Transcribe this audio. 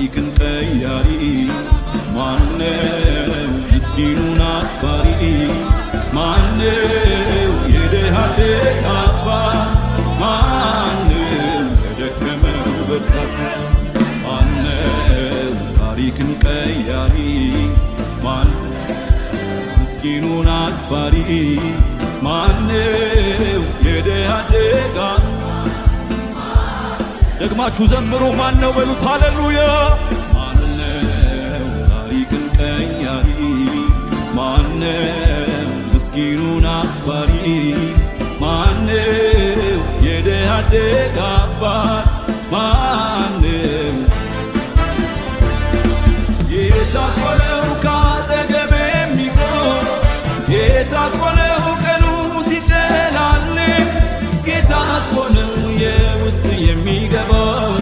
ታሪክን ቀያሪ ማነው ምስኪኑን አክባሪ ማነው የድሃ አደግ አባት ማነው የደከመው ብርታት ማነው ታሪክን ቀያሪ ማነው ምስኪኑን አክባሪ ማነው የድሃ አደግ ደግማችሁ ዘምሩ ማነው በሉት ሃሌሉያ ማነው ታሪክን ቀያሪ ማነው ምስኪኑን አክባሪ ማነው የድሃ አደግ አባት